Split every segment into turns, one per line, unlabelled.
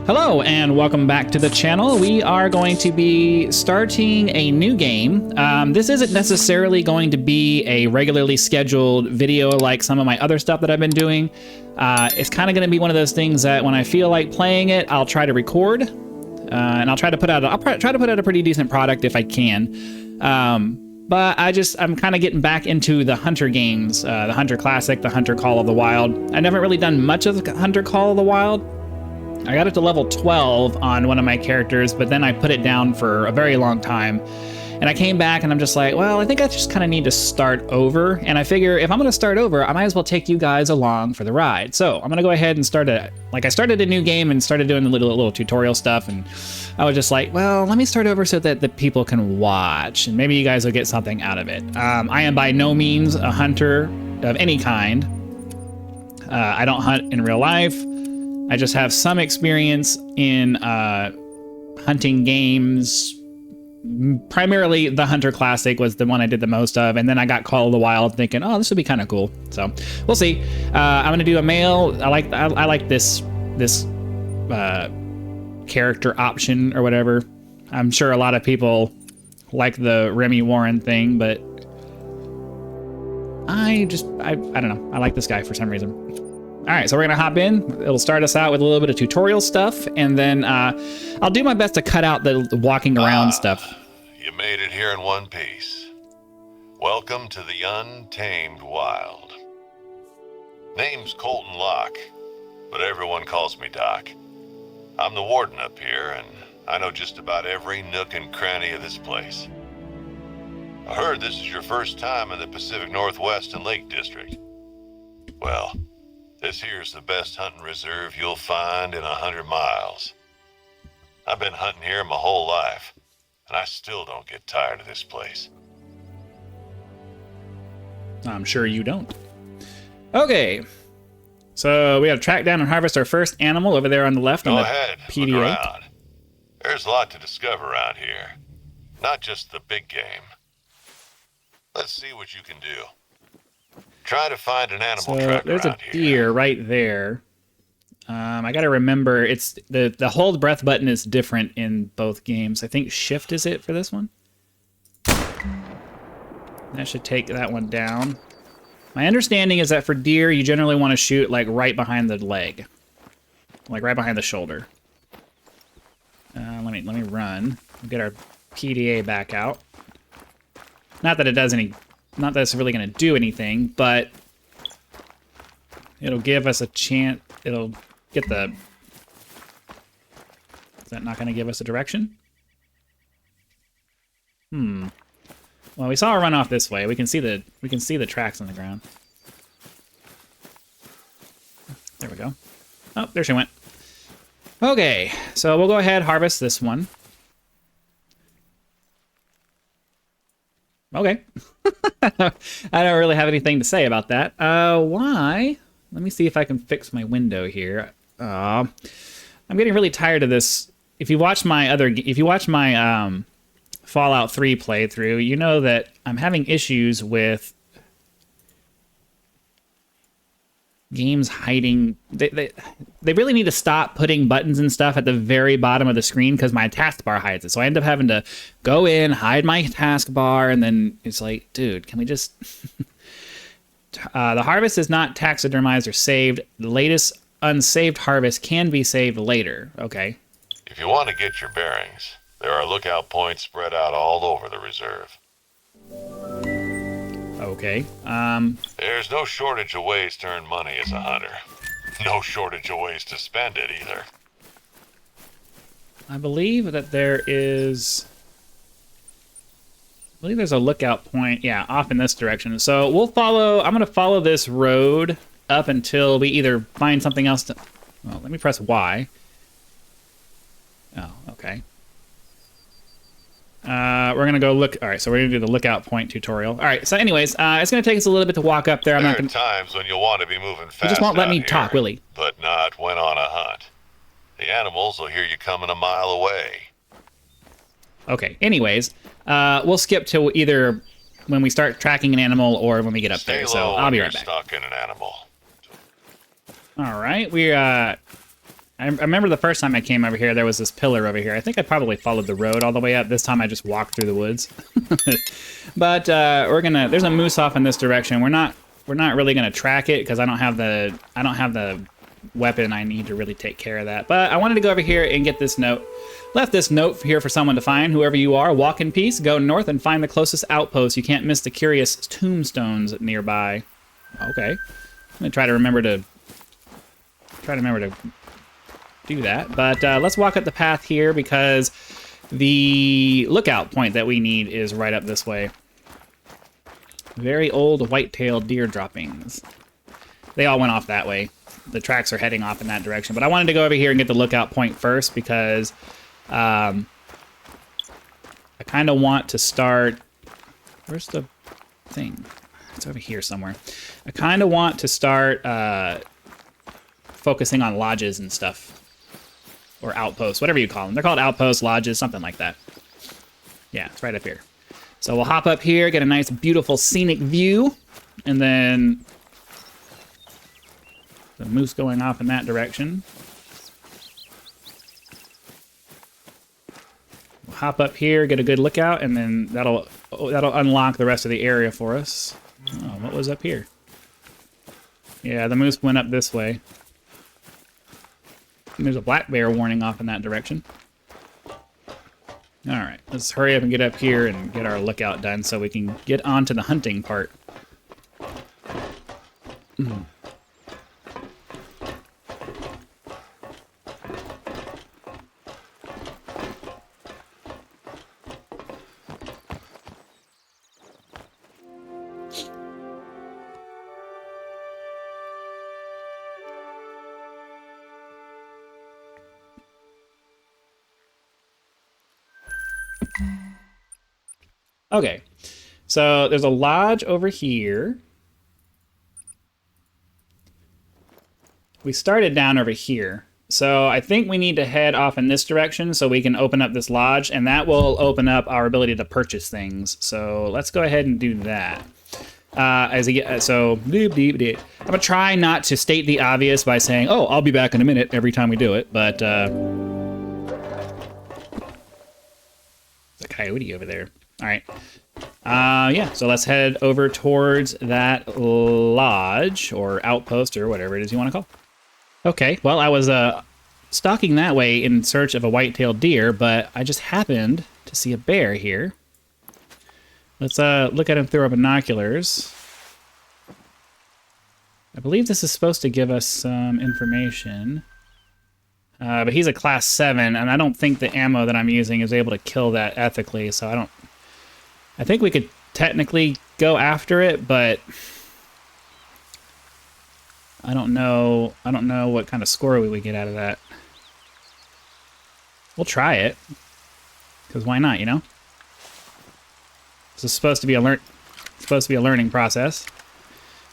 Hello and welcome back to the channel. We are going to be starting a new game. This isn't necessarily going to be a regularly scheduled video like some of my other stuff that I've been doing. It's kind of going to be one of those things that when I feel like playing it, I'll try to record, and I'll try to put out a pretty decent product if I can. But I'm kind of getting back into the Hunter games, the Hunter Classic, the Hunter Call of the Wild. I never really done much of the Hunter Call of the Wild. I got it to level 12 on one of my characters, but then I put it down for a very long time. And I came back and I'm just like, well, I think I just kind of need to start over. And I figure if I'm going to start over, I might as well take you guys along for the ride. So I'm going to go ahead and I started a new game and started doing the little tutorial stuff. And I was just like, well, let me start over so that the people can watch and maybe you guys will get something out of it. I am by no means a hunter of any kind. I don't hunt in real life. I just have some experience in hunting games. Primarily, the Hunter Classic was the one I did the most of, and then I got Call of the Wild thinking, oh, this would be kind of cool. So we'll see. I'm gonna do a male. I like this character option or whatever. I'm sure a lot of people like the Remy Warren thing, but I don't know. I like this guy for some reason. All right, so we're gonna hop in. It'll start us out with a little bit of tutorial stuff, and then I'll do my best to cut out the walking around stuff.
You made it here in one piece. Welcome to the untamed wild. Name's Colton Locke, but everyone calls me Doc. I'm the warden up here, and I know just about every nook and cranny of this place. I heard this is your first time in the Pacific Northwest and Lake District. Well, this here's the best hunting reserve you'll find in 100 miles. I've been hunting here my whole life, and I still don't get tired of this place.
I'm sure you don't. Okay, so we have to track down and harvest our first animal over there on the left.
Go ahead, look around. There's a lot to discover around here, not just the big game. Let's see what you can do. Try to find an animal track
there's
around
a deer
here.
right there. I gotta remember, it's the hold breath button is different in both games. I think shift is it for this one. That should take that one down. My understanding is that for deer, you generally want to shoot like right behind the leg, like right behind the shoulder. Let me run. We'll get our PDA back out. Not that it does any. Not that it's really going to do anything, but it'll give us a chance. It'll get the... Is that not going to give us a direction? Well, we saw her run off this way. We can see the tracks on the ground. There we go. Oh, there she went. Okay, so we'll go ahead, harvest this one. Okay. I don't really have anything to say about that. Why? Let me see if I can fix my window here. I'm getting really tired of this. If you watch my Fallout 3 playthrough, you know that I'm having issues with games hiding. They really need to stop putting buttons and stuff at the very bottom of the screen because my taskbar hides it. So I end up having to go in, hide my taskbar, and then it's like, dude, can we just... The harvest is not taxidermized or saved. The latest unsaved harvest can be saved later. Okay.
If you want to get your bearings, there are lookout points spread out all over the reserve.
Okay.
There's no shortage of ways to earn money as a hunter. No shortage of ways to spend it either.
I believe that there's a lookout point, yeah, off in this direction. So I'm going to follow this road up until we either find something else to... Well, let me press Y. Oh, okay. We're going to go look... All right, so we're going to do the lookout point tutorial. All right, so anyways, it's going to take us a little bit to walk up there.
There are times when you'll want to be moving fast.
You just won't let me
here,
talk, will he?
But not when on a hunt. The animals will hear you coming a mile away.
Okay, anyways, we'll skip to either when we start tracking an animal or when we get up there. So I'll be right back.
Stuck in an animal.
All right, I I remember the first time I came over here, there was this pillar over here. I think I probably followed the road all the way up. This time I just walked through the woods. But there's a moose off in this direction. We're not really gonna track it because I don't have the weapon I need to really take care of that. But I wanted to go over here and get this note. Left this note here for someone to find. Whoever you are, walk in peace, go north and find the closest outpost. You can't miss the curious tombstones nearby. Okay. I'm gonna try to remember to do that. But let's walk up the path here because the lookout point that we need is right up this way. Very old white-tailed deer droppings. They all went off that way. The tracks are heading off in that direction. But I wanted to go over here and get the lookout point first because I kind of want to start... Where's the thing? It's over here somewhere. I kind of want to start focusing on lodges and stuff. Or outposts, whatever you call them. They're called outposts, lodges, something like that. Yeah, it's right up here. So we'll hop up here, get a nice, beautiful, scenic view, and then the moose going off in that direction. We'll hop up here, get a good lookout, and then that'll unlock the rest of the area for us. Oh, what was up here? Yeah, the moose went up this way. And there's a black bear warning off in that direction. All right, let's hurry up and get up here and get our lookout done so we can get on to the hunting part. Okay, so there's a lodge over here. We started down over here. So I think we need to head off in this direction so we can open up this lodge, and that will open up our ability to purchase things. So let's go ahead and do that. I'm gonna try not to state the obvious by saying, oh, I'll be back in a minute every time we do it, but the coyote over there. All right. Yeah, so let's head over towards that lodge or outpost or whatever it is you want to call. Okay, well, I was stalking that way in search of a white-tailed deer, but I just happened to see a bear here. Let's look at him through our binoculars. I believe this is supposed to give us some information. But he's a class 7, and I don't think the ammo that I'm using is able to kill that ethically, so I think we could technically go after it, but I don't know what kind of score we would get out of that. We'll try it, because why not, you know? This is supposed to be a learning process.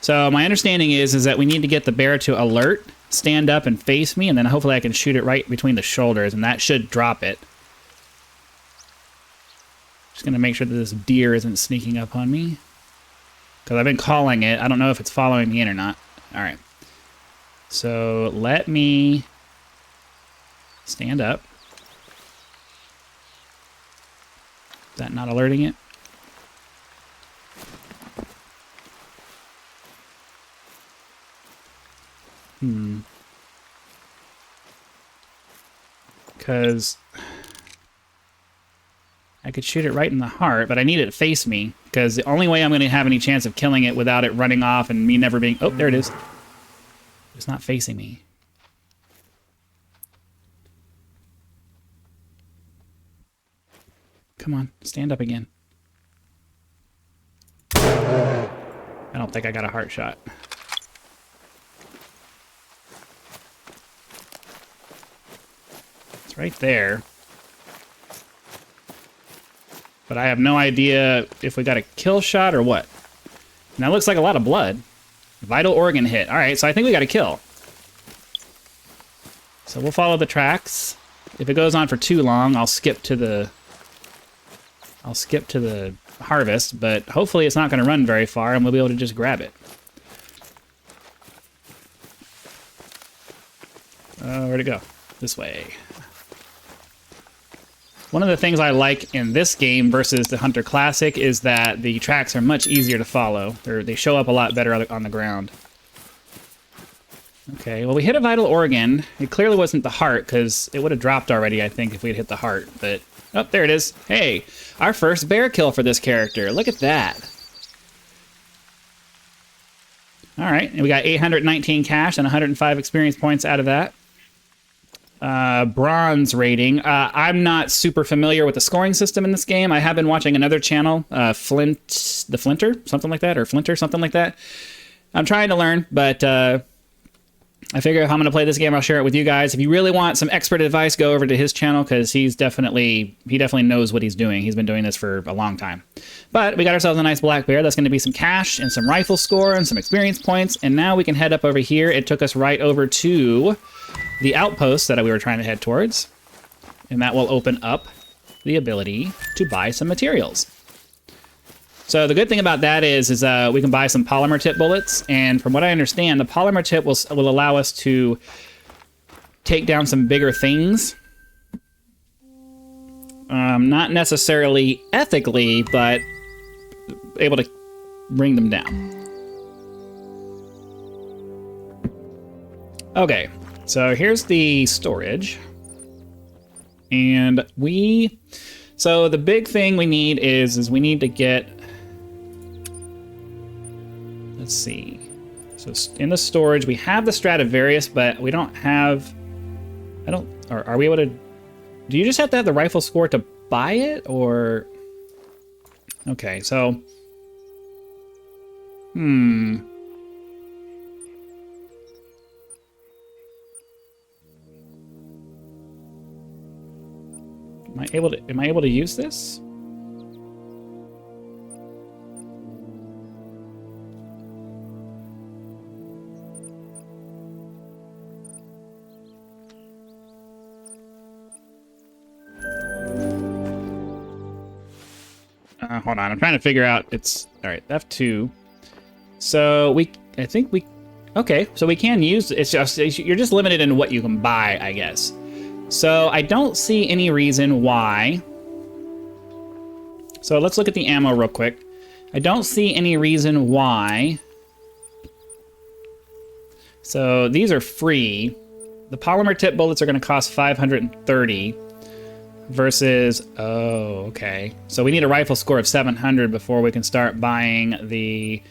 So my understanding is that we need to get the bear to alert, stand up and face me, and then hopefully I can shoot it right between the shoulders, and that should drop it. Just gonna make sure that this deer isn't sneaking up on me, because I've been calling it. I don't know if it's following me in or not. All right. So let me stand up. Is that not alerting it? Because I could shoot it right in the heart, but I need it to face me, because the only way I'm going to have any chance of killing it without it running off and me never being... Oh, there it is. It's not facing me. Come on, stand up again. I don't think I got a heart shot. It's right there. But I have no idea if we got a kill shot or what. And that looks like a lot of blood. Vital organ hit. All right, so I think we got a kill. So we'll follow the tracks. If it goes on for too long, I'll skip to the harvest, but hopefully it's not going to run very far and we'll be able to just grab it. Where'd it go? This way. One of the things I like in this game versus the Hunter Classic is that the tracks are much easier to follow. They show up a lot better on the ground. Okay, well, we hit a vital organ. It clearly wasn't the heart, because it would have dropped already, I think, if we'd hit the heart. But, oh, there it is. Hey, our first bear kill for this character. Look at that. All right, and we got 819 cash and 105 experience points out of that. Bronze rating. I'm not super familiar with the scoring system in this game. I have been watching another channel, the Flinter, something like that, or Flinter, something like that. I'm trying to learn, but I figure if I'm going to play this game, I'll share it with you guys. If you really want some expert advice, go over to his channel, because he definitely knows what he's doing. He's been doing this for a long time. But we got ourselves a nice black bear. That's going to be some cash and some rifle score and some experience points. And now we can head up over here. It took us right over to the outpost that we were trying to head towards. And that will open up the ability to buy some materials. So the good thing about that is we can buy some polymer tip bullets, and from what I understand, the polymer tip will allow us to take down some bigger things. Not necessarily ethically, but able to bring them down. Okay, so here's the storage. And so the big thing we need is we need to get... Let's see. So in the storage, we have the Stradivarius, but we don't have... Are we able to... Do you just have to have the rifle score to buy it, or... Okay, so... Am I able to use this? Hold on, I'm trying to figure out. It's all right. F2. So okay. So we can use. It's just you're just limited in what you can buy, I guess. So I don't see any reason why. So let's look at the ammo real quick. I don't see any reason why. So these are free. The polymer tip bullets are going to cost 530 versus, oh, okay. So we need a rifle score of 700 before we can start buying the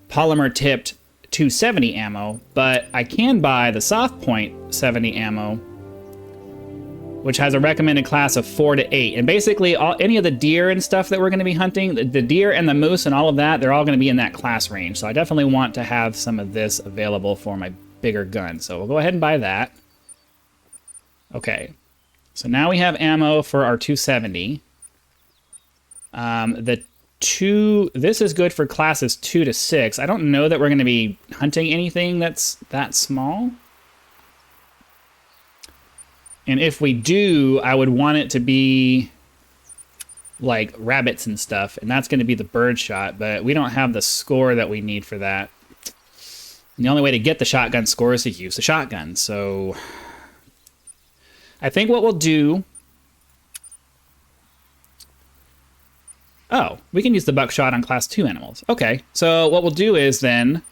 polymer tipped 270 ammo, but I can buy the soft point 70 ammo, which has a recommended class of 4 to 8. And basically, any of the deer and stuff that we're going to be hunting, the deer and the moose and all of that, they're all going to be in that class range. So I definitely want to have some of this available for my bigger gun. So we'll go ahead and buy that. Okay. So now we have ammo for our 270. This is good for classes 2 to 6. I don't know that we're going to be hunting anything that's that small. And if we do, I would want it to be like rabbits and stuff, and that's going to be the bird shot, but we don't have the score that we need for that. And the only way to get the shotgun score is to use the shotgun, so I think what we'll do... Oh, we can use the buckshot on class 2 animals. Okay, so what we'll do is then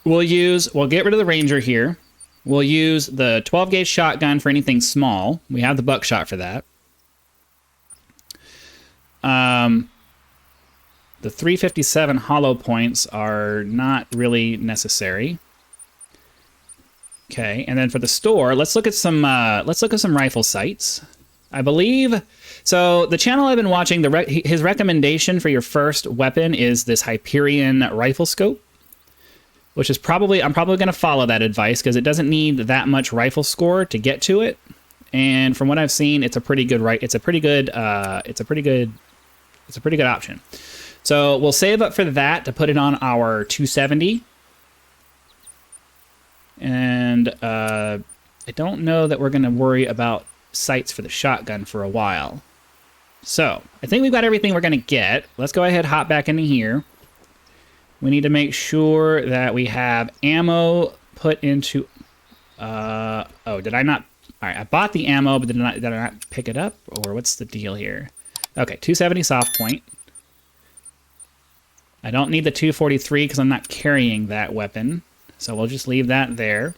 we'll get rid of the ranger here. We'll use the 12 gauge shotgun for anything small. We have the buckshot for that. The 357 hollow points are not really necessary. Okay, and then for the store, let's look at some rifle sights. I believe so. The channel I've been watching, his recommendation for your first weapon is this Hyperion rifle scope, which is I'm probably going to follow that advice because it doesn't need that much rifle score to get to it. And from what I've seen, it's a pretty good option. So we'll save up for that to put it on our 270. And I don't know that we're going to worry about sights for the shotgun for a while. So I think we've got everything we're going to get. Let's go ahead, hop back into here. We need to make sure that we have ammo put into... oh, did I not... All right, I bought the ammo, but did I not pick it up? Or what's the deal here? Okay, 270 soft point. I don't need the 243 because I'm not carrying that weapon. So we'll just leave that there.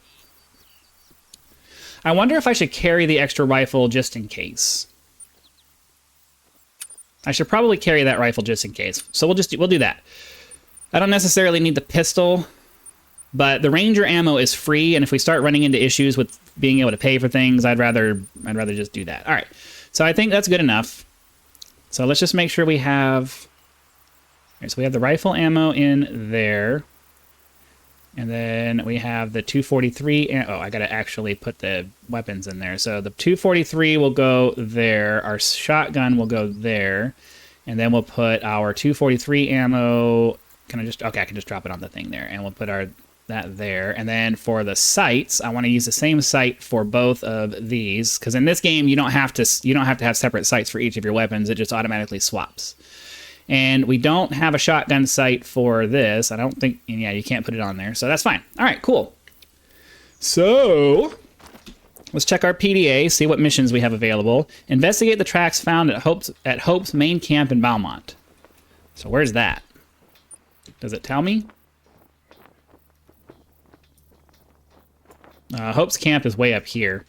I wonder if I should carry the extra rifle just in case. I should probably carry that rifle just in case. So we'll do that. I don't necessarily need the pistol, but the Ranger ammo is free, and if we start running into issues with being able to pay for things, I'd rather just do that. All right. So I think that's good enough. So let's just make sure we have... All right, so we have the rifle ammo in there. And then we have the 243. Oh, I got to actually put the weapons in there. So the 243 will go there. Our shotgun will go there. And then we'll put our 243 ammo. Can I just... Okay, I can just drop it on the thing there. And we'll put that there. And then for the sights, I want to use the same sight for both of these. Because in this game, you don't have to have separate sights for each of your weapons. It just automatically swaps. And we don't have a shotgun sight for this. I don't think... Yeah, you can't put it on there. So that's fine. All right, cool. So let's check our PDA, see what missions we have available. Investigate the tracks found at Hope's main camp in Beaumont. So where's that? Does it tell me? Hope's camp is way up here.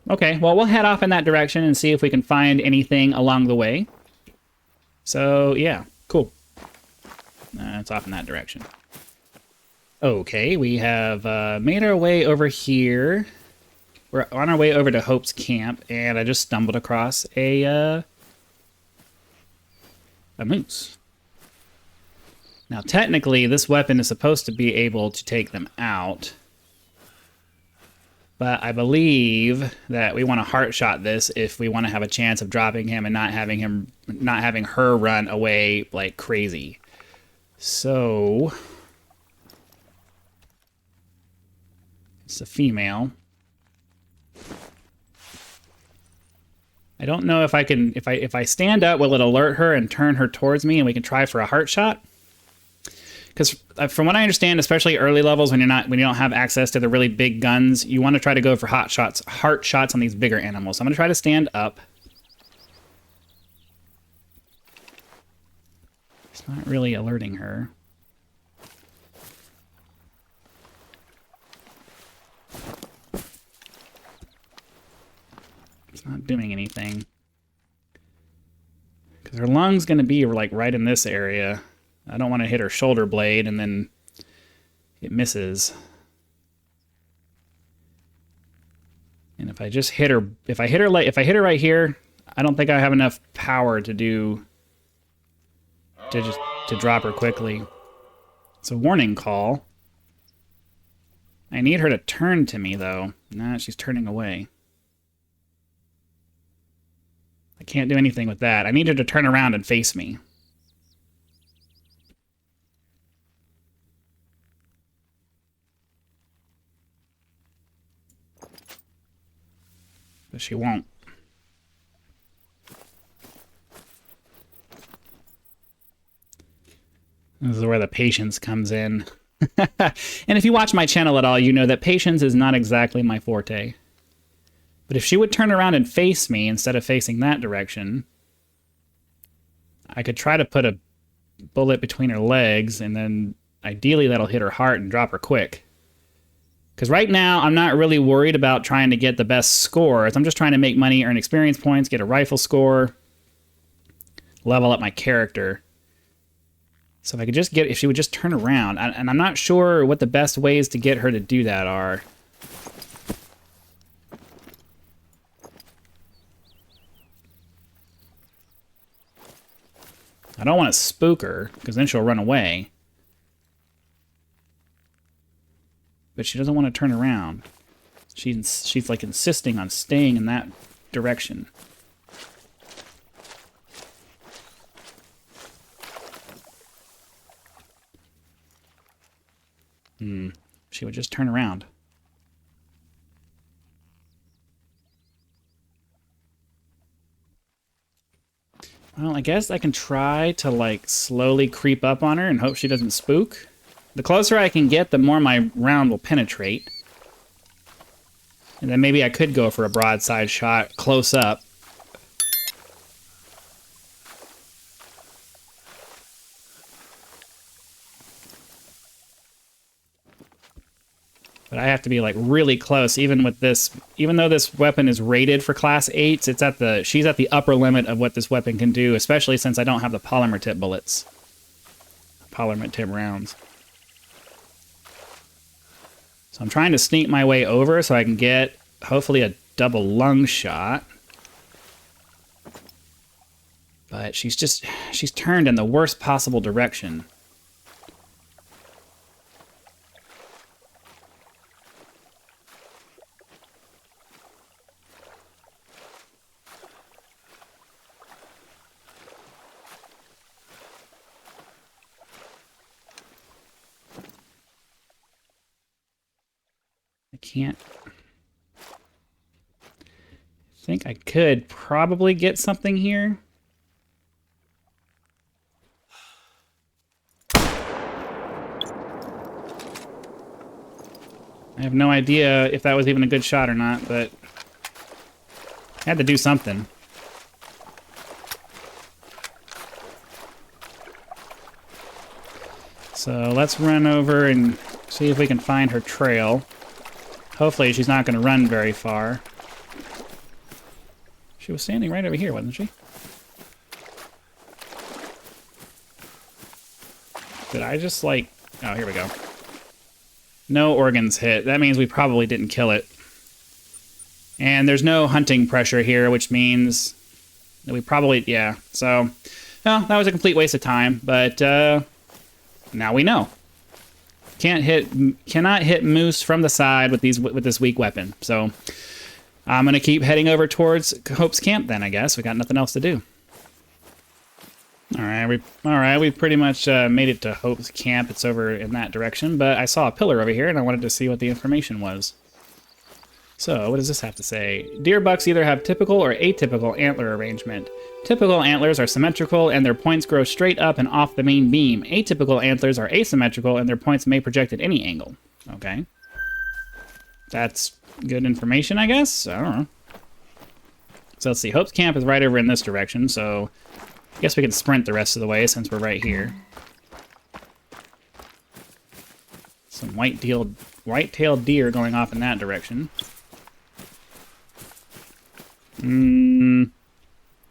Okay, well, we'll head off in that direction and see if we can find anything along the way. So, yeah, cool. It's off in that direction. Okay, we have made our way over here. We're on our way over to Hope's camp, and I just stumbled across a moose. Now, technically, this weapon is supposed to be able to take them out. But I believe that we want to heart shot this if we want to have a chance of dropping him and not having her run away like crazy. So it's a female. I don't know if I can if I stand up, will it alert her and turn her towards me and we can try for a heart shot? Because from what I understand, especially early levels, when you don't have access to the really big guns, you want to try to go for heart shots on these bigger animals. So I'm going to try to stand up. It's not really alerting her. It's not doing anything. Because her lung's going to be like right in this area. I don't want to hit her shoulder blade and then it misses. And if I just hit her, if I hit her right here, I don't think I have enough power to drop her quickly. It's a warning call. I need her to turn to me though. Nah, she's turning away. I can't do anything with that. I need her to turn around and face me. But she won't. This is where the patience comes in. And if you watch my channel at all, you know that patience is not exactly my forte. But if she would turn around and face me instead of facing that direction, I could try to put a bullet between her legs, and then ideally that'll hit her heart and drop her quick. Because right now, I'm not really worried about trying to get the best scores. I'm just trying to make money, earn experience points, get a rifle score, level up my character. So if she would just turn around, and I'm not sure what the best ways to get her to do that are. I don't want to spook her, because then she'll run away. But she doesn't want to turn around. She's like insisting on staying in that direction. She would just turn around. Well, I guess I can try to like slowly creep up on her and hope she doesn't spook. The closer I can get, the more my round will penetrate. And then maybe I could go for a broadside shot close up. But I have to be like really close, even with this. Even though this weapon is rated for class 8s, it's at the she's at the upper limit of what this weapon can do, especially since I don't have the polymer tip bullets. Polymer tip rounds. So I'm trying to sneak my way over so I can get hopefully a double lung shot. But she's turned in the worst possible direction. Can't. I think I could probably get something here. I have no idea if that was even a good shot or not, but I had to do something. So let's run over and see if we can find her trail. Hopefully she's not going to run very far. She was standing right over here, wasn't she? Did I just like... Oh, here we go. No organs hit. That means we probably didn't kill it. And there's no hunting pressure here, which means that we probably... Yeah, so... Well, that was a complete waste of time, but now we know. Cannot hit moose from the side with this weak weapon. So I'm gonna keep heading over towards Hope's camp then. I guess we got nothing else to do. All right, we pretty much made it to Hope's camp. It's over in that direction, but I saw a pillar over here and I wanted to see what the information was. So what does this have to say? Deer bucks either have typical or atypical antler arrangement. Typical antlers are symmetrical and their points grow straight up and off the main beam. Atypical antlers are asymmetrical and their points may project at any angle. Okay. That's good information, I guess? I don't know. So let's see. Hope's camp is right over in this direction, so I guess we can sprint the rest of the way since we're right here. Some white-tailed deer going off in that direction.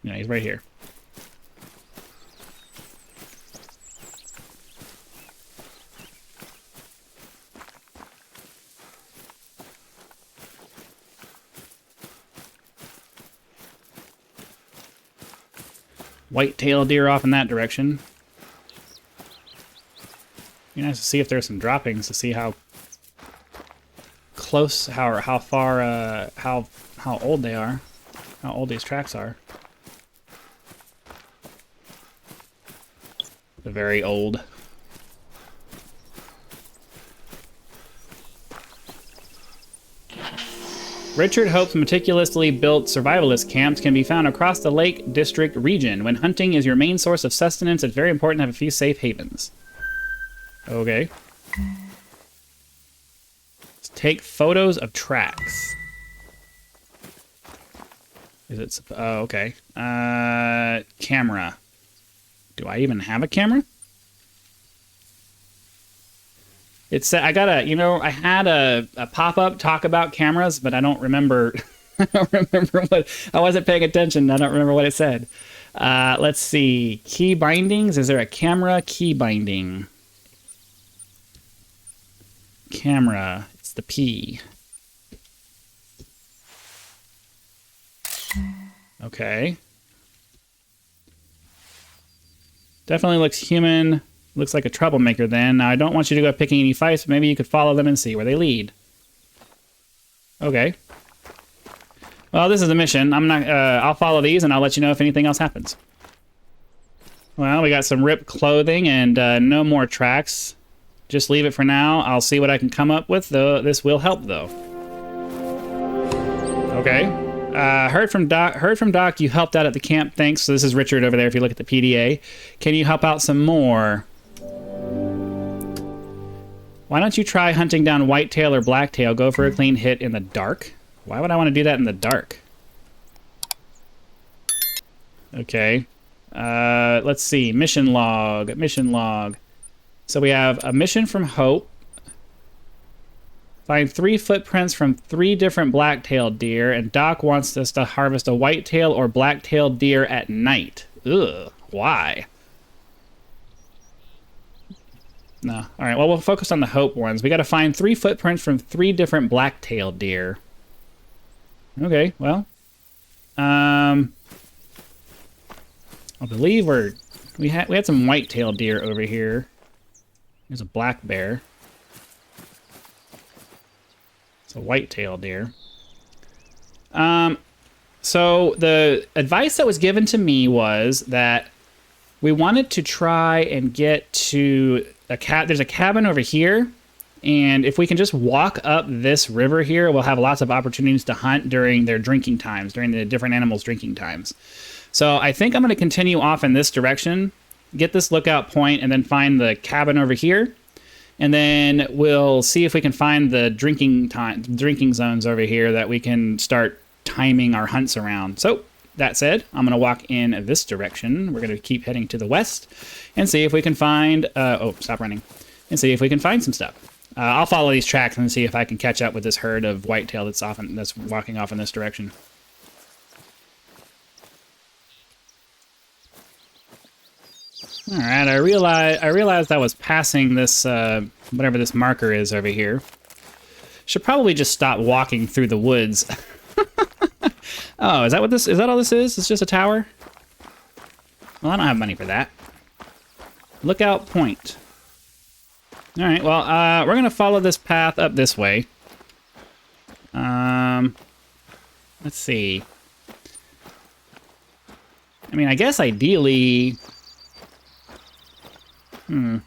Yeah, he's right here. White-tailed deer off in that direction. Be nice to see if there's some droppings to see how close, how far, how old they are. How old these tracks are. They're very old. Richard Hope's meticulously built survivalist camps can be found across the Lake District region. When hunting is your main source of sustenance, it's very important to have a few safe havens. Okay. Let's take photos of tracks. Is it... Oh, okay. Camera. Do I even have a camera? It's... I gotta... You know, I had a pop-up talk about cameras, but I don't remember... I don't remember what... I wasn't paying attention. I don't remember what it said. Let's see. Key bindings. Is there a camera key binding? Camera. It's the P. Okay. Definitely looks human. Looks like a troublemaker then. Now, I don't want you to go picking any fights, but maybe you could follow them and see where they lead. Okay. Well, this is a mission. I'm not... I'll follow these and I'll let you know if anything else happens. Well, we got some ripped clothing and no more tracks. Just leave it for now. I'll see what I can come up with, though. This will help, though. Okay. Heard from Doc you helped out at the camp. Thanks. So this is Richard over there if you look at the PDA. Can you help out some more? Why don't you try hunting down whitetail or blacktail? Go for a clean hit in the dark. Why would I want to do that in the dark? Okay. Let's see. Mission log. Mission log. So we have a mission from Hope. Find 3 footprints from 3 different black-tailed deer, and Doc wants us to harvest a white-tailed or black-tailed deer at night. Ugh. Why? No. All right, well, we'll focus on the Hope ones. We got to find 3 footprints from 3 different black-tailed deer. Okay, well. I believe we had some white-tailed deer over here. There's a black bear. It's a white-tailed deer. So the advice that was given to me was that we wanted to try and get to there's a cabin over here, and if we can just walk up this river here, we'll have lots of opportunities to hunt during their drinking times, during the different animals' drinking times. So I think I'm going to continue off in this direction, get this lookout point, and then find the cabin over here. And then we'll see if we can find the drinking zones over here that we can start timing our hunts around. So that said, I'm going to walk in this direction. We're going to keep heading to the west and see if we can find... stop running. And see if we can find some stuff. I'll follow these tracks and see if I can catch up with this herd of whitetail that's walking off in this direction. All right, I realized I was passing this whatever this marker is over here. Should probably just stop walking through the woods. Oh, is that all this is? It's just a tower? Well, I don't have money for that. Lookout point. All right, well, we're gonna follow this path up this way. Let's see. I mean, I guess ideally... I'm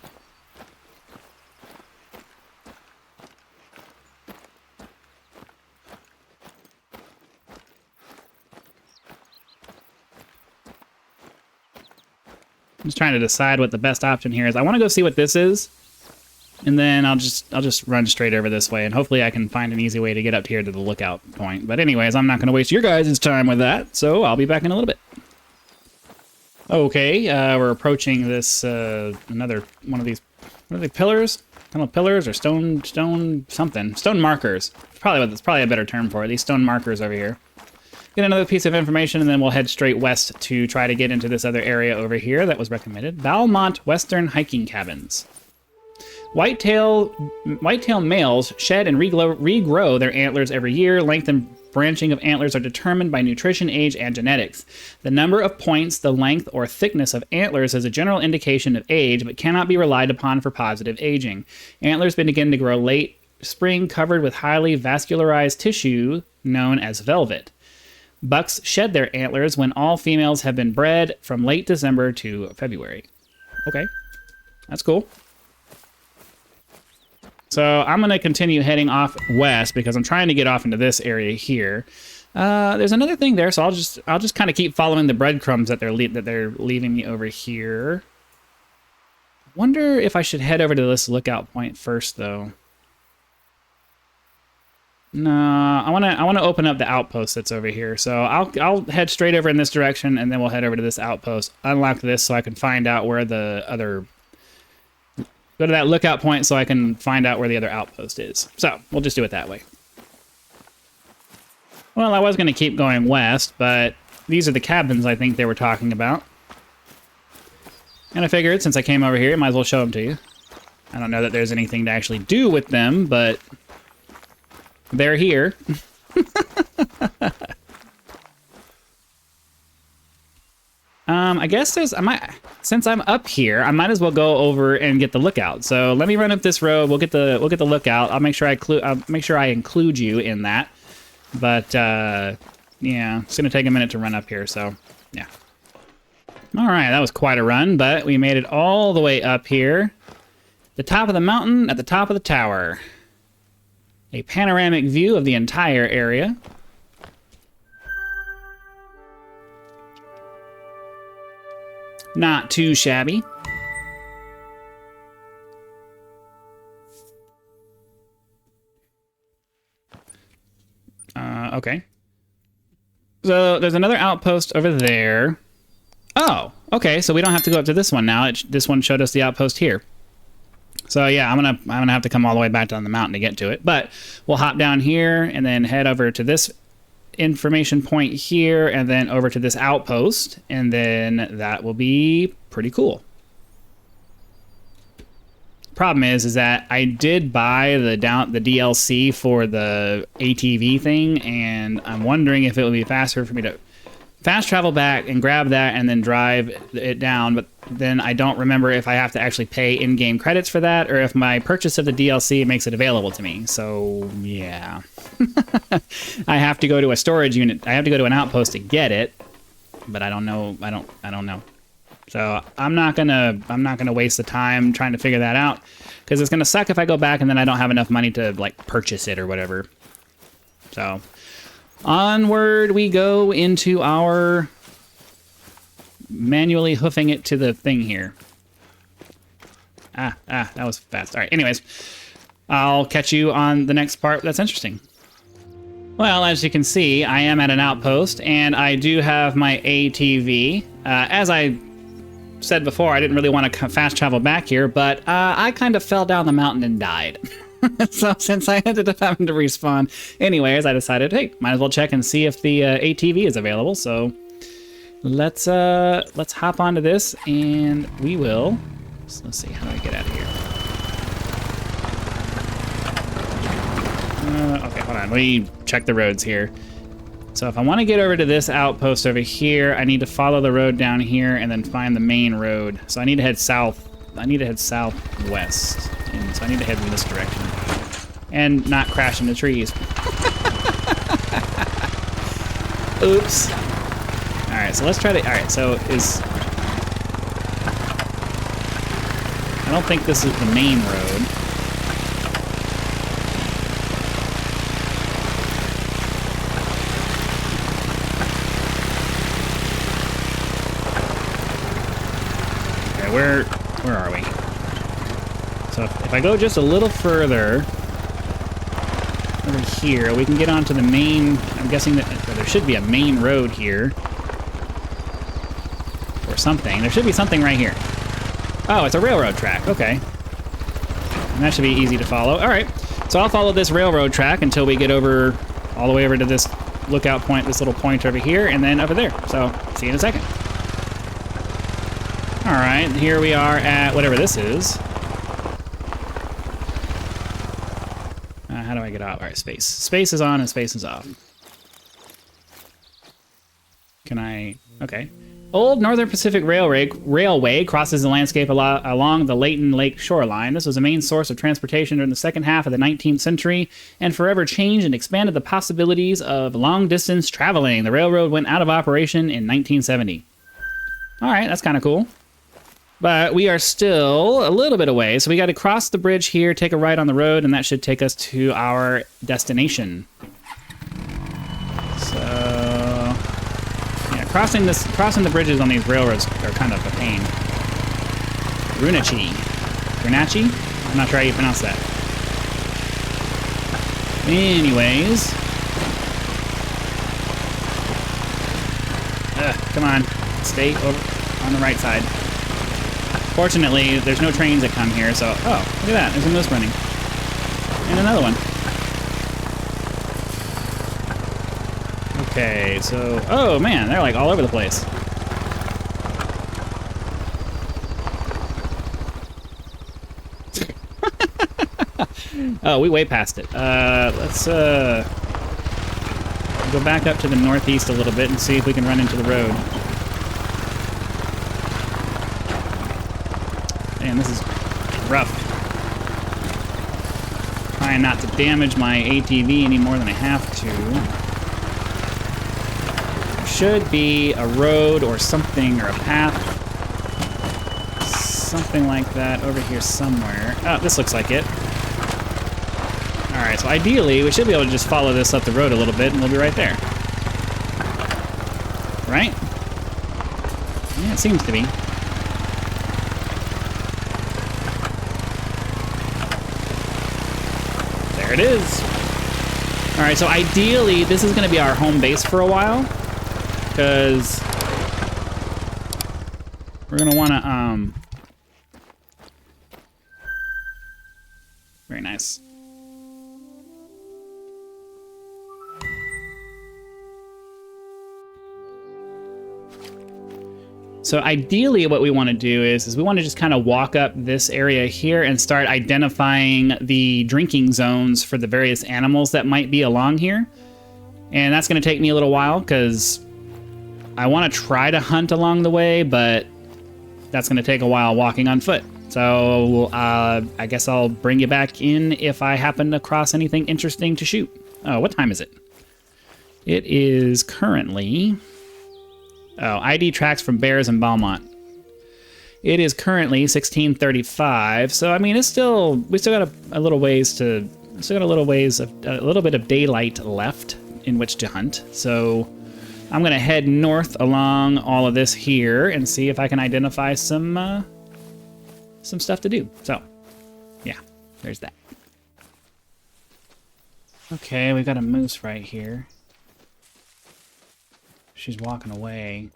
just trying to decide what the best option here is. I want to go see what this is, and then I'll just run straight over this way, and hopefully I can find an easy way to get up here to the lookout point. But anyways, I'm not going to waste your guys' time with that, so I'll be back in a little bit. Okay, we're approaching this another one of these. What are they, pillars? Tunnel pillars or stone something? Stone markers. It's probably a better term for it. These stone markers over here. Get another piece of information, and then we'll head straight west to try to get into this other area over here that was recommended. Valmont Western Hiking Cabins. Whitetail males shed and regrow their antlers every year. Length and branching of antlers are determined by nutrition, age, and genetics. The number of points, the length or thickness of antlers is a general indication of age, but cannot be relied upon for positive aging. Antlers begin to grow late spring, covered with highly vascularized tissue known as velvet. Bucks shed their antlers when all females have been bred from late December to February. Okay, that's cool. So I'm going to continue heading off west because I'm trying to get off into this area here. There's another thing there, so I'll just kind of keep following the breadcrumbs that they're leaving me over here. Wonder if I should head over to this lookout point first, though. No, I want to open up the outpost that's over here. So I'll head straight over in this direction, and then we'll head over to this outpost. Unlock this so I can find out where the other... Go to that lookout point so I can find out where the other outpost is. So we'll just do it that way. Well, I was going to keep going west, but these are the cabins I think they were talking about. And I figured since I came over here, I might as well show them to you. I don't know that there's anything to actually do with them, but... they're here. I guess since I'm up here, I might as well go over and get the lookout. So let me run up this road. We'll get the lookout. I'll make sure I include you in that. But yeah, it's gonna take a minute to run up here. So yeah. All right, that was quite a run, but we made it all the way up here. The top of the mountain at the top of the tower. A panoramic view of the entire area. Not too shabby. Okay. So there's another outpost over there. Oh, okay. So we don't have to go up to this one now. This one showed us the outpost here. So yeah, I'm gonna have to come all the way back down the mountain to get to it. But we'll hop down here and then head over to this information point here, and then over to this outpost, and then that will be pretty cool. Problem is that I did buy the DLC for the ATV thing, and I'm wondering if it would be faster for me to fast travel back and grab that and then drive it down, but then I don't remember if I have to actually pay in-game credits for that or if my purchase of the DLC makes it available to me. So yeah. I have to go to a storage unit. I have to go to an outpost to get it, but I don't know. I don't know. So I'm not gonna waste the time trying to figure that out, because it's gonna suck if I go back and then I don't have enough money to like purchase it or whatever. So onward we go into our manually hoofing it to the thing here. That was fast. All right, anyways, I'll catch you on the next part. That's interesting. Well, as you can see, I am at an outpost, and I do have my ATV. As I said before, I didn't really want to fast travel back here, but I kind of fell down the mountain and died. So since I ended up having to respawn anyways, I decided, hey, might as well check and see if the ATV is available. So let's hop onto this, and we will. So let's see, how do I get out of here? Okay, hold on. Let me check the roads here. So if I want to get over to this outpost over here, I need to follow the road down here and then find the main road. So I need to head south. I need to head southwest. And so I need to head in this direction. And not crash into trees. Oops. Alright, so let's try to... Alright, so is... I don't think this is the main road. Where are we? So if I go just a little further over here, we can get onto the main. I'm guessing that there should be a main road here or something. There should be something right here. Oh, it's a railroad track. Okay, and that should be easy to follow. All right, so I'll follow this railroad track until we get over all the way over to this lookout point, this little point over here, and then over there. So see you in a second. All right, here we are at whatever this is. How do I get out? All right, space. Space is on and space is off. Can I? Okay. Old Northern Pacific Railway crosses the landscape along the Leighton Lake shoreline. This was a main source of transportation during the second half of the 19th century and forever changed and expanded the possibilities of long-distance traveling. The railroad went out of operation in 1970. All right, that's kind of cool. But we are still a little bit away, so we got to cross the bridge here, take a right on the road, and that should take us to our destination. So, yeah, crossing the bridges on these railroads are kind of a pain. Grunachi. I'm not sure how you pronounce that. Anyways. Come on. Stay over on the right side. Fortunately, there's no trains that come here, so... Oh, look at that. There's a moose running. And another one. Okay, so... Oh, man, they're like all over the place. Oh, we way past it. Let's go back up to the northeast a little bit and see if we can run into the road. Man, this is rough. Trying not to damage my ATV any more than I have to. There should be a road or something, or a path. Something like that over here somewhere. Oh, this looks like it. Alright, so ideally, we should be able to just follow this up the road a little bit, and we'll be right there. Right? Yeah, it seems to be. There it is. All right, so ideally, this is gonna be our home base for a while, because we're gonna wanna, very nice. So ideally what we want to do is we want to just kind of walk up this area here and start identifying the drinking zones for the various animals that might be along here. And that's going to take me a little while because I want to try to hunt along the way, but that's going to take a while walking on foot. So I guess I'll bring you back in if I happen to cross anything interesting to shoot. Oh, what time is it? It is currently... Oh, ID tracks from Bears and Beaumont. It is currently 16:35, so I mean, we still got a little ways a little bit of daylight left in which to hunt. So I'm gonna head north along all of this here and see if I can identify some stuff to do. So, yeah, there's that. Okay, we got a moose right here. She's walking away.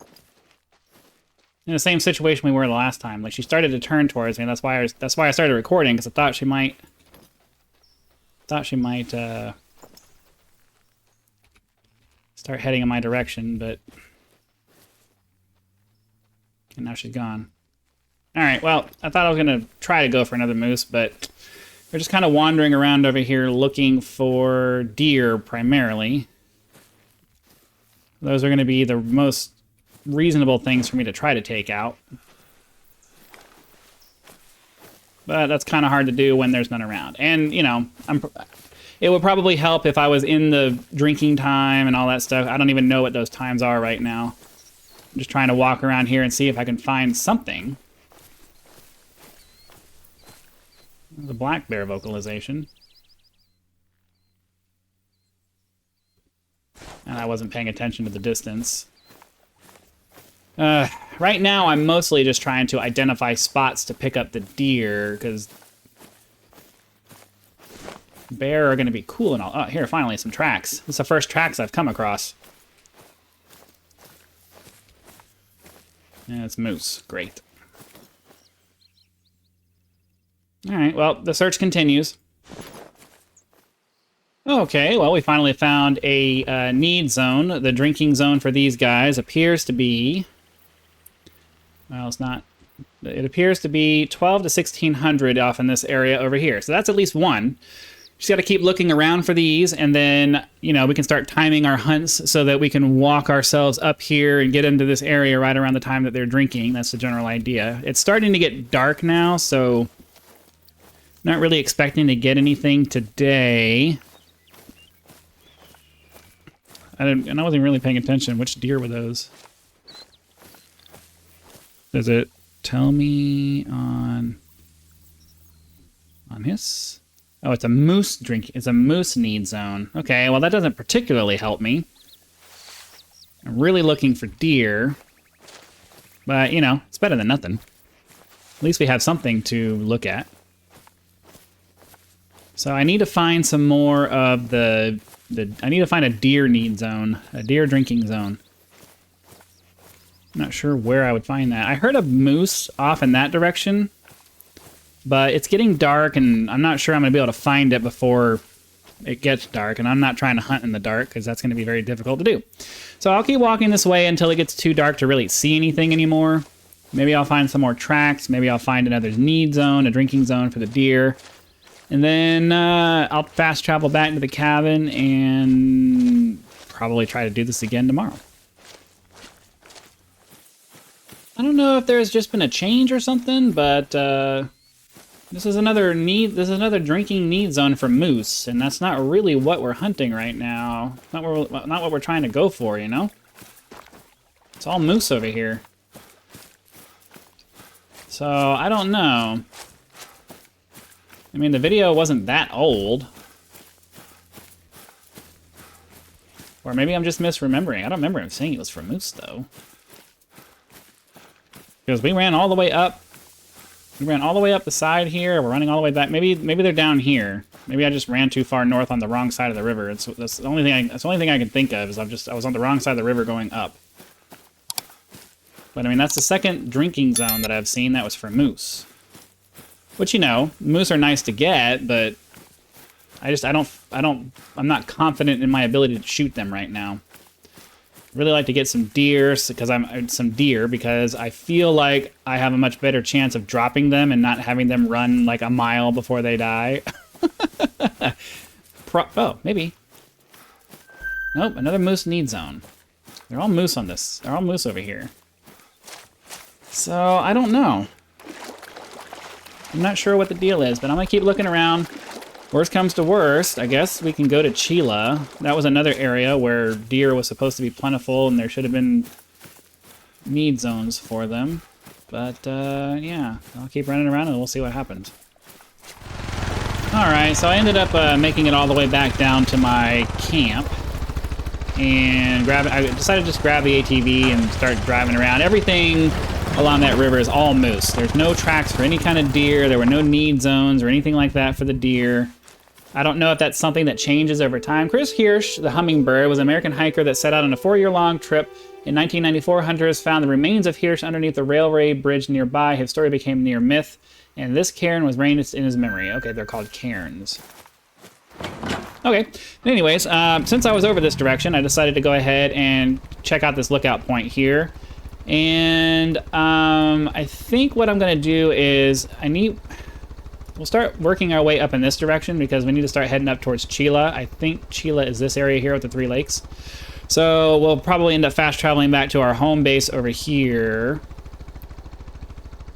In the same situation we were the last time. Like, she started to turn towards me. That's why I started recording, because I thought she might start heading in my direction, but and now she's gone. All right. Well, I thought I was gonna try to go for another moose, but we're just kind of wandering around over here looking for deer primarily. Those are going to be the most reasonable things for me to try to take out. But that's kind of hard to do when there's none around. And, you know, it would probably help if I was in the drinking time and all that stuff. I don't even know what those times are right now. I'm just trying to walk around here and see if I can find something. The black bear vocalization. And I wasn't paying attention to the distance. Right now, I'm mostly just trying to identify spots to pick up the deer, because bear are going to be cool and all. Oh, here, finally, some tracks. This is the first tracks I've come across. Yeah, it's moose. Great. All right, well, the search continues. Okay, well, we finally found a need zone. The drinking zone for these guys appears to be... Well, it's not... It appears to be 12 to 1600 off in this area over here. So that's at least one. Just got to keep looking around for these, and then, you know, we can start timing our hunts so that we can walk ourselves up here and get into this area right around the time that they're drinking. That's the general idea. It's starting to get dark now, so... Not really expecting to get anything today. And I wasn't really paying attention. Which deer were those? Does it tell me on his? Oh, it's a moose drink. It's a moose need zone. Okay, well that doesn't particularly help me. I'm really looking for deer, but you know, it's better than nothing. At least we have something to look at. So I need to find some more of I need to find a deer need zone, a deer drinking zone. I'm not sure where I would find that. I heard a moose off in that direction, but it's getting dark, and I'm not sure I'm going to be able to find it before it gets dark, and I'm not trying to hunt in the dark, because that's going to be very difficult to do. So I'll keep walking this way until it gets too dark to really see anything anymore. Maybe I'll find some more tracks. Maybe I'll find another need zone, a drinking zone for the deer. And then I'll fast travel back to the cabin and probably try to do this again tomorrow. I don't know if there's just been a change or something, but this is another drinking need zone for moose, and that's not really what we're hunting right now. Not what we're trying to go for, you know? It's all moose over here. So I don't know. I mean, the video wasn't that old. Or maybe I'm just misremembering. I don't remember him saying it was for moose, though. Because we ran all the way up We ran all the way up the side here. We're running all the way back. Maybe they're down here. Maybe I just ran too far north on the wrong side of the river. That's the only thing I can think of is I was on the wrong side of the river going up. But I mean, that's the second drinking zone that I've seen that was for moose. Which, you know, moose are nice to get, but I'm not confident in my ability to shoot them right now. Really like to get some deer because I feel like I have a much better chance of dropping them and not having them run like a mile before they die. Oh, maybe. Nope, another moose need zone. They're all moose on this. They're all moose over here. So I don't know. I'm not sure what the deal is, but I'm gonna keep looking around. Worst comes to worst, I guess we can go to Chila. That was another area where deer was supposed to be plentiful and there should have been need zones for them. But, yeah, I'll keep running around and we'll see what happens. Alright, so I ended up making it all the way back down to my camp. And I decided to just grab the ATV and start driving around. Everything along that river is all moose. There's no tracks for any kind of deer. There were no need zones or anything like that for the deer. I don't know if that's something that changes over time. Chris Hirsch, the hummingbird, was an American hiker that set out on a 4-year-long trip. In 1994, hunters found the remains of Hirsch underneath the railway bridge nearby. His story became near myth, and this cairn was raised in his memory. Okay, they're called cairns. Okay, anyways, since I was over this direction, I decided to go ahead and check out this lookout point here. And I think what I'm going to do is we'll start working our way up in this direction because we need to start heading up towards Chila. I think Chila is this area here with the 3 lakes. So we'll probably end up fast traveling back to our home base over here.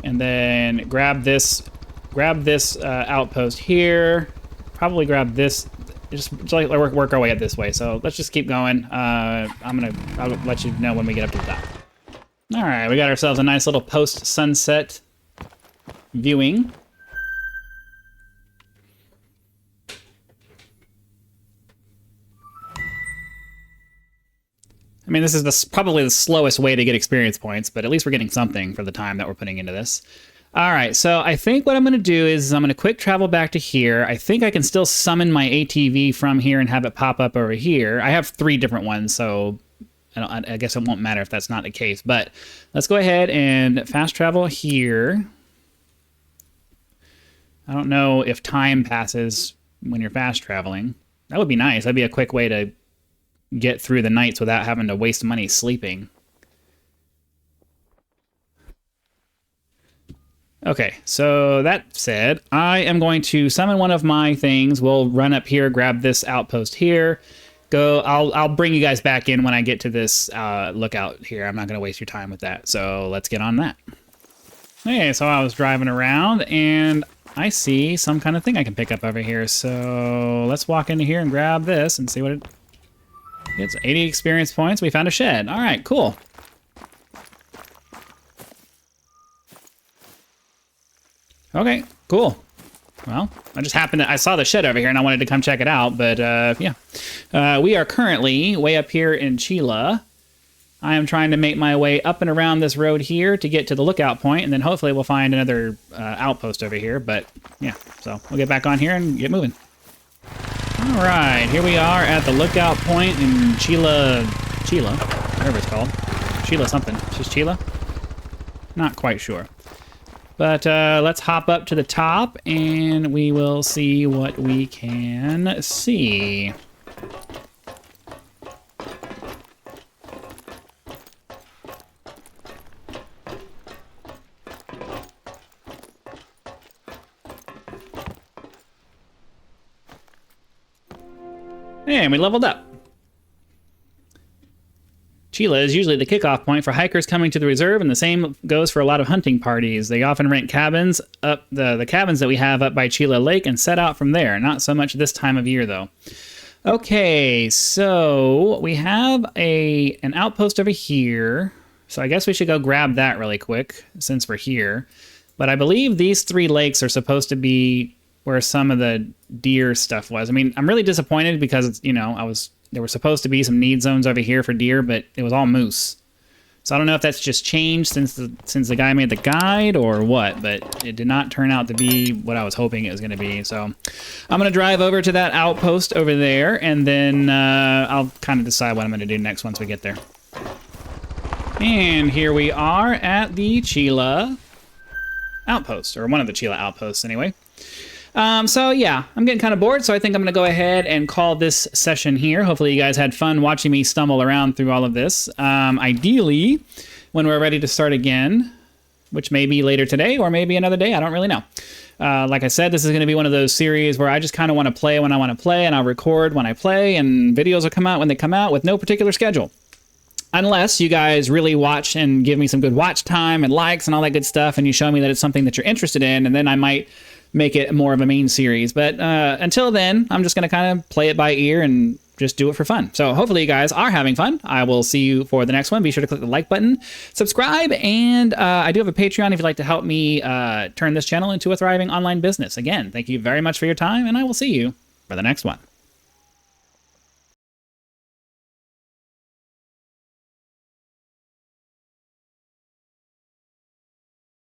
And then grab this outpost here. Probably grab this. Just like work our way up this way. So let's just keep going. I'll let you know when we get up to the top. All right, we got ourselves a nice little post-sunset viewing. I mean, this is probably the slowest way to get experience points, but at least we're getting something for the time that we're putting into this. All right, so I think what I'm going to do is I'm going to quick travel back to here. I think I can still summon my ATV from here and have it pop up over here. I have 3 different ones, so I guess it won't matter if that's not the case. But let's go ahead and fast travel here. I don't know if time passes when you're fast traveling. That would be nice. That'd be a quick way to get through the nights without having to waste money sleeping. Okay, so that said, I am going to summon one of my things. We'll run up here, grab this outpost here. I'll bring you guys back in when I get to this lookout here. I'm not going to waste your time with that, so let's get on that. Okay, so I was driving around, and I see some kind of thing I can pick up over here. So let's walk into here and grab this and see what it... It's 80 experience points. We found a shed. All right, cool. Okay, cool. Well, I saw the shed over here and I wanted to come check it out, but yeah. We are currently way up here in Chila. I am trying to make my way up and around this road here to get to the lookout point, and then hopefully we'll find another outpost over here, but yeah. So we'll get back on here and get moving. All right, here we are at the lookout point in Chila, whatever it's called. Chila something. Just Chila? Not quite sure. But let's hop up to the top and we will see what we can see. And we leveled up. Chila is usually the kickoff point for hikers coming to the reserve, and the same goes for a lot of hunting parties. They often rent cabins up the cabins that we have up by Chila Lake and set out from there. Not so much this time of year, though. Okay, so we have an outpost over here. So I guess we should go grab that really quick since we're here. But I believe these 3 lakes are supposed to be where some of the deer stuff was. I mean, I'm really disappointed because, you know, there were supposed to be some need zones over here for deer, but it was all moose. So I don't know if that's just changed since the guy made the guide or what, but it did not turn out to be what I was hoping it was going to be. So I'm going to drive over to that outpost over there, and then I'll kind of decide what I'm going to do next once we get there. And here we are at the Chila outpost, or one of the Chila outposts anyway. So yeah, I'm getting kind of bored, so I think I'm going to go ahead and call this session here. Hopefully you guys had fun watching me stumble around through all of this. Ideally, when we're ready to start again, which may be later today or maybe another day, I don't really know. Like I said, this is going to be one of those series where I just kind of want to play when I want to play, and I'll record when I play, and videos will come out when they come out with no particular schedule. Unless you guys really watch and give me some good watch time and likes and all that good stuff, and you show me that it's something that you're interested in, and then I might make it more of a main series. But until then, I'm just going to kind of play it by ear and just do it for fun. So hopefully you guys are having fun. I will see you for the next one. Be sure to click the like button, subscribe, and I do have a Patreon if you'd like to help me turn this channel into a thriving online business. Again, thank you very much for your time, and I will see you for the next one.